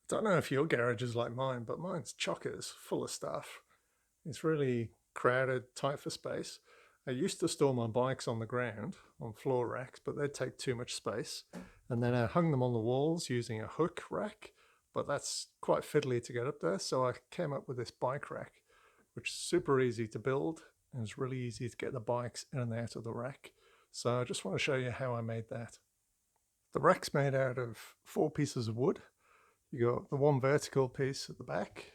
Don't know if your garage is like mine, but mine's chockers, full of stuff. It's really crowded, tight for space. I used to store my bikes on the ground, on floor racks, but they'd take too much space. And then I hung them on the walls using a hook rack, but that's quite fiddly to get up there. So I came up with this bike rack, which is super easy to build and it's really easy to get the bikes in and out of the rack. So I just want to show you how I made that. The rack's made out of 4 pieces of wood. You got the one vertical piece at the back.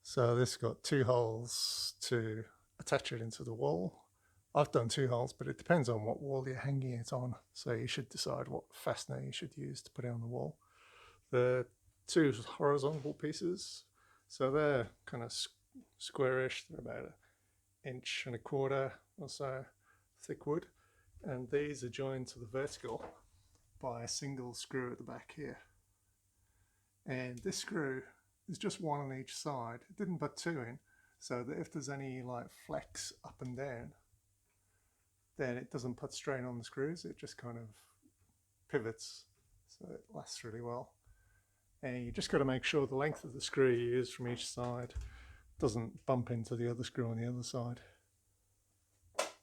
So this got 2 holes to attach it into the wall. I've done 2 holes, but it depends on what wall you're hanging it on. So you should decide what fastener you should use to put it on the wall. The 2 horizontal pieces, so they're kind of squarish. They're about 1.25 inches or so thick wood. And these are joined to the vertical by a single screw at the back here. And this screw is just one on each side. It didn't put 2 in, so that if there's any like flex up and down, then it doesn't put strain on the screws. It just kind of pivots, so it lasts really well. And you just got to make sure the length of the screw you use from each side doesn't bump into the other screw on the other side.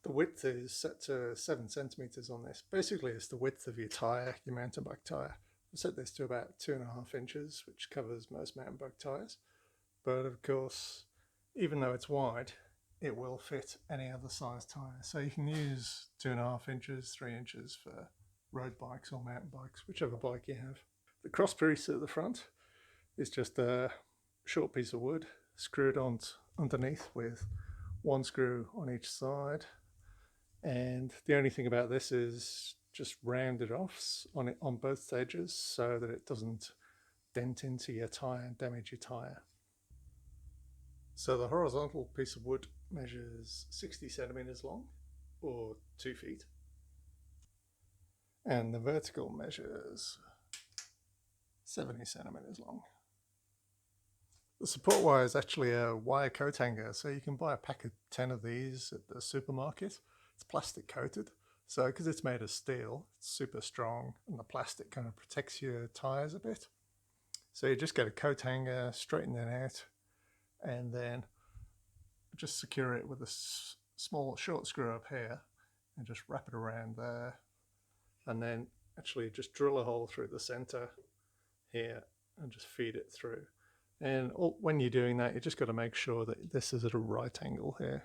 The width is set to 7 centimeters on this. Basically, it's the width of your tire, your mountain bike tire. I set this to about 2.5 inches, which covers most mountain bike tires. But of course, even though it's wide, it will fit any other size tire. So you can use 2.5 inches, 3 inches for road bikes or mountain bikes, whichever bike you have. The cross piece at the front is just a short piece of wood screwed on underneath with 1 screw on each side. And the only thing about this is just round it off on both edges so that it doesn't dent into your tire and damage your tire. So the horizontal piece of wood measures 60 centimeters long, or 2 feet, and the vertical measures 70 centimeters long. The support wire is actually a wire coat hanger, so you can buy a pack of 10 of these at the supermarket. It's plastic coated, so because it's made of steel, it's super strong, and the plastic kind of protects your tires a bit. So you just get a coat hanger, straighten it out, and then just secure it with a small short screw up here, and just wrap it around there, and then actually just drill a hole through the center here and just feed it through. And when you're doing that, you just got to make sure that this is at a right angle here.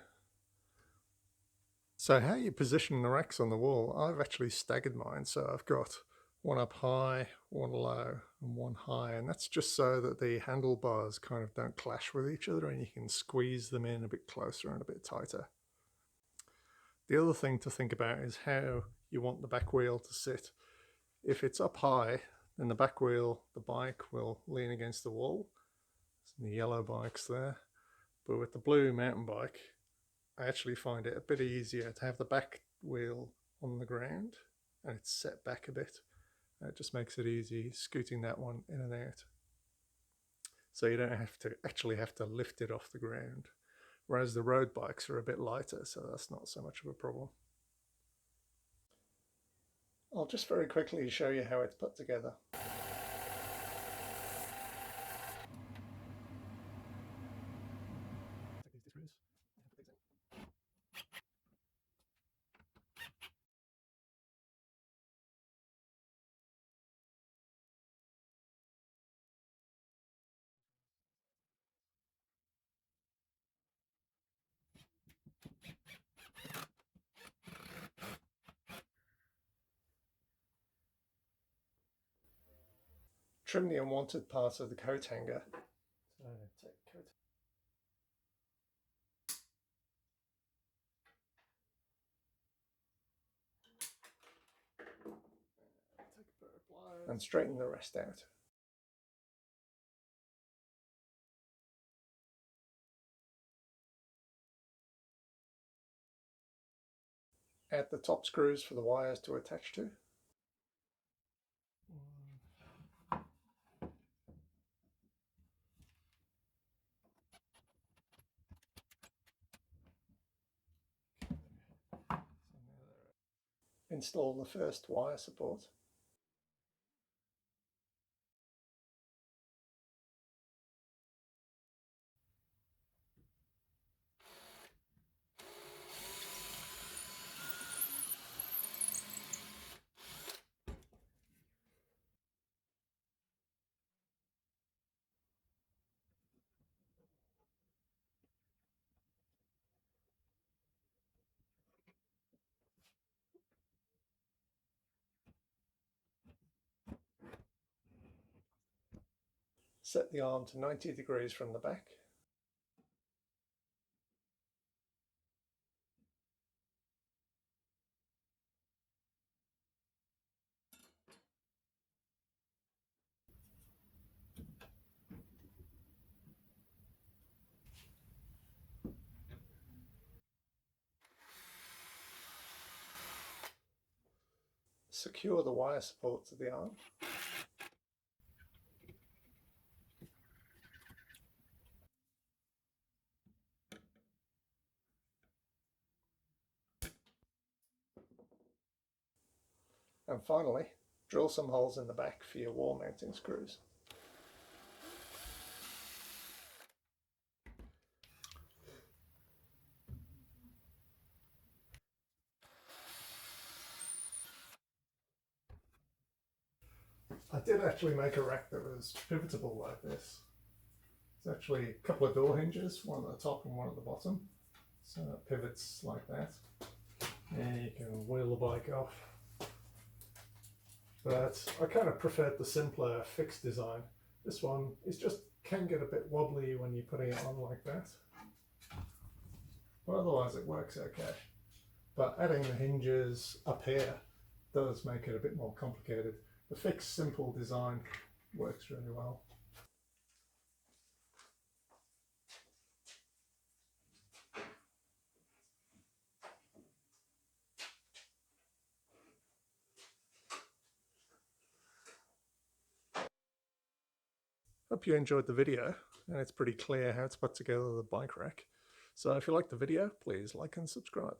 So how you position the racks on the wall, I've actually staggered mine. So I've got one up high, one low, and one high. And that's just so that the handlebars kind of don't clash with each other and you can squeeze them in a bit closer and a bit tighter. The other thing to think about is how you want the back wheel to sit. If it's up high, then the back wheel, the bike will lean against the wall. The yellow bike's there. But with the blue mountain bike, I actually find it a bit easier to have the back wheel on the ground and it's set back a bit. It just makes it easy scooting that one in and out. So you don't actually have to lift it off the ground. Whereas the road bikes are a bit lighter, so that's not so much of a problem. I'll just very quickly show you how it's put together. Trim the unwanted part of the coat hanger. So take coat. And straighten the rest out. Add the top screws for the wires to attach to. Install the first wire support. Set the arm to 90 degrees from the back. Secure the wire support to the arm. And finally, drill some holes in the back for your wall mounting screws. I did actually make a rack that was pivotable like this. It's actually a couple of door hinges, one at the top and one at the bottom. So it pivots like that. And you can wheel the bike off. But I kind of preferred the simpler fixed design. This one is just can get a bit wobbly when you're putting it on like that. But otherwise it works okay. But adding the hinges up here does make it a bit more complicated. The fixed simple design works really well. Hope you enjoyed the video, and it's pretty clear how to put together the bike rack. So if you liked the video, please like and subscribe.